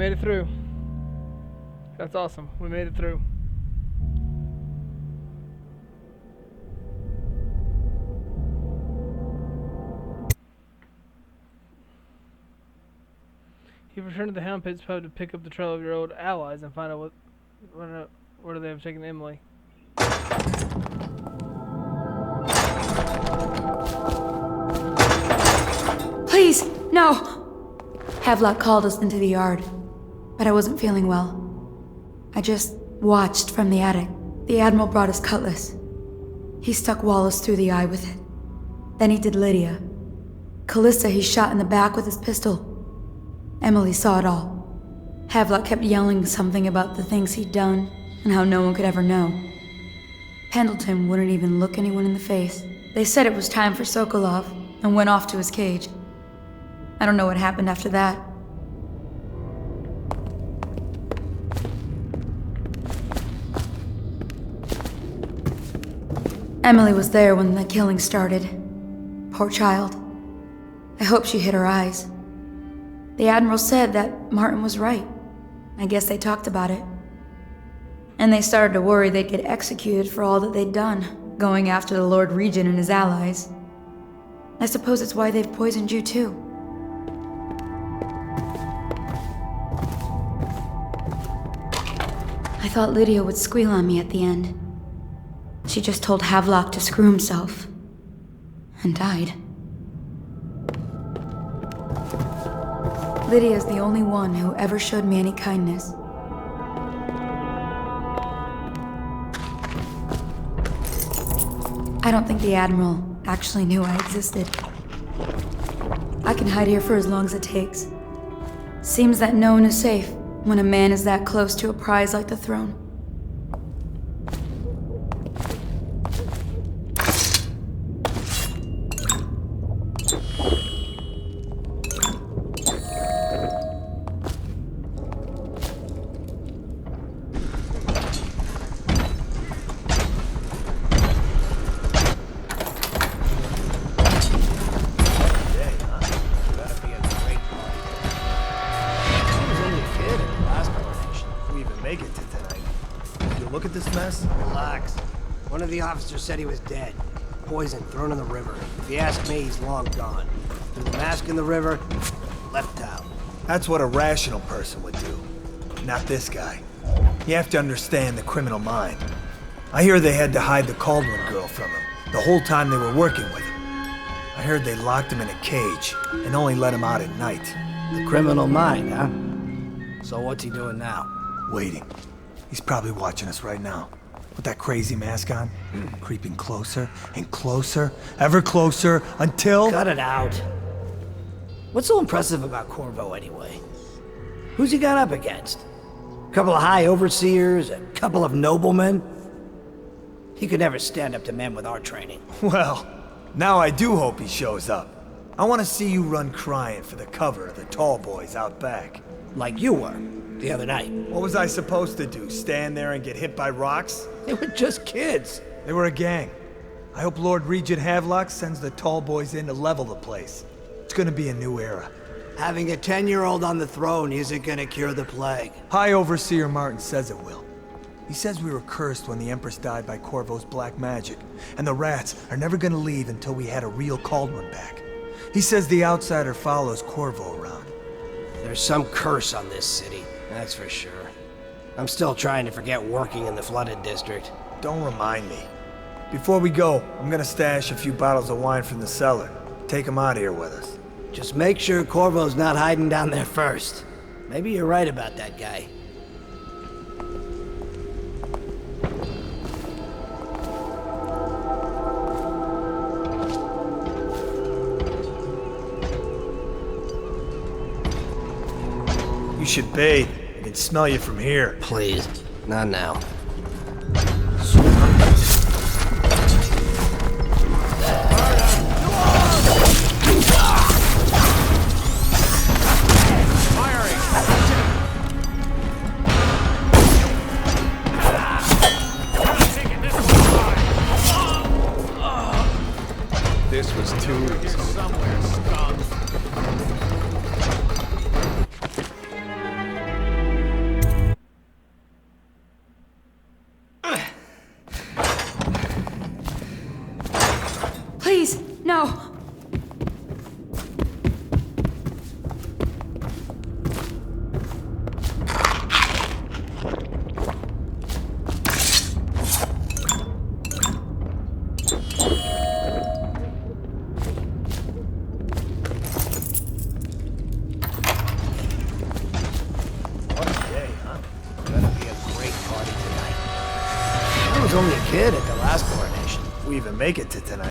made it through. That's awesome. We made it through. You've returned to the Hound Pits pub to pick up the trail of your old allies and find out where they have taken Emily. Please, no! Havelock called us into the yard, but I wasn't feeling well. I just watched from the attic. The Admiral brought his cutlass. He stuck Wallace through the eye with it. Then he did Lydia. Callista he shot in the back with his pistol. Emily saw it all. Havelock kept yelling something about the things he'd done and how no one could ever know. Pendleton wouldn't even look anyone in the face. They said it was time for Sokolov and went off to his cage. I don't know what happened after that. Emily was there when the killing started. Poor child. I hope she hid her eyes. The Admiral said that Martin was right. I guess they talked about it. And they started to worry they'd get executed for all that they'd done, going after the Lord Regent and his allies. I suppose it's why they've poisoned you too. I thought Lydia would squeal on me at the end. She just told Havelock to screw himself. And died. Lydia's the only one who ever showed me any kindness. I don't think the Admiral actually knew I existed. I can hide here for as long as it takes. Seems that no one is safe when a man is that close to a prize like the throne. Relax. One of the officers said he was dead. Poisoned, thrown in the river. If you ask me, he's long gone. Threw the mask in the river, left town. That's what a rational person would do. Not this guy. You have to understand the criminal mind. I hear they had to hide the Caldwell girl from him, the whole time they were working with him. I heard they locked him in a cage, and only let him out at night. The criminal mind, huh? So what's he doing now? Waiting. He's probably watching us right now. With that crazy mask on, creeping closer and closer, ever closer, until... Cut it out. What's so impressive about Corvo, anyway? Who's he got up against? A couple of high overseers, a couple of noblemen? He could never stand up to men with our training. Well, now I do hope he shows up. I want to see you run crying for the cover of the tall boys out back. Like you were, the other night. What was I supposed to do, stand there and get hit by rocks? They were just kids. They were a gang. I hope Lord Regent Havelock sends the tall boys in to level the place. It's gonna be a new era. Having a 10-year-old on the throne isn't gonna cure the plague. High Overseer Martin says it will. He says we were cursed when the Empress died by Corvo's black magic, and the rats are never gonna leave until we had a real Caldwell back. He says the outsider follows Corvo around. There's some curse on this city, that's for sure. I'm still trying to forget working in the flooded district. Don't remind me. Before we go, I'm gonna stash a few bottles of wine from the cellar. Take them out of here with us. Just make sure Corvo's not hiding down there first. Maybe you're right about that guy. You should bathe. I can smell you from here. Please, not now. This was too easy. Please, no. What a day, huh? Gonna be a great party tonight. I was only a kid at the last coronation. We even make it to tonight.